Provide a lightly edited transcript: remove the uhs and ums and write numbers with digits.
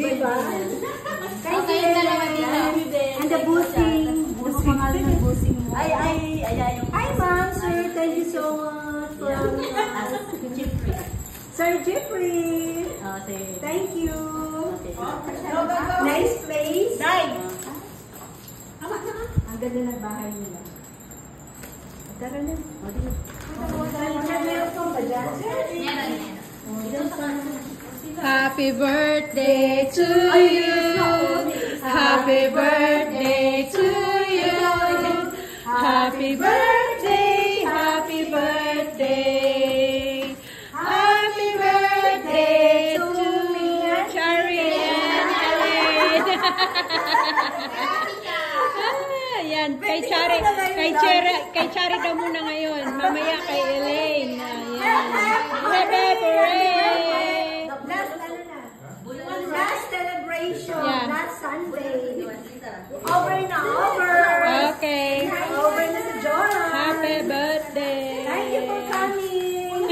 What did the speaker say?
Diba? Thank you. And the boosting. Ano pangalan ng boosting mo? Hi, ma'am, sir. Thank you so much for Sir Jeffrey. Thank you. Nice place. Ang ganda ng bahay nila. Tara na. Happy birthday to you. Happy birthday to you. Happy birthday, happy birthday. Happy birthday to Cherry and Elaine. Yan, kay Cherry daw muna ngayon. Mamaya kay Elaine. Ayan. Happy birthday. Last celebration. Yeah. Last Sunday. Over na over. Okay. Over na sa Joran. Happy birthday. Thank you for coming.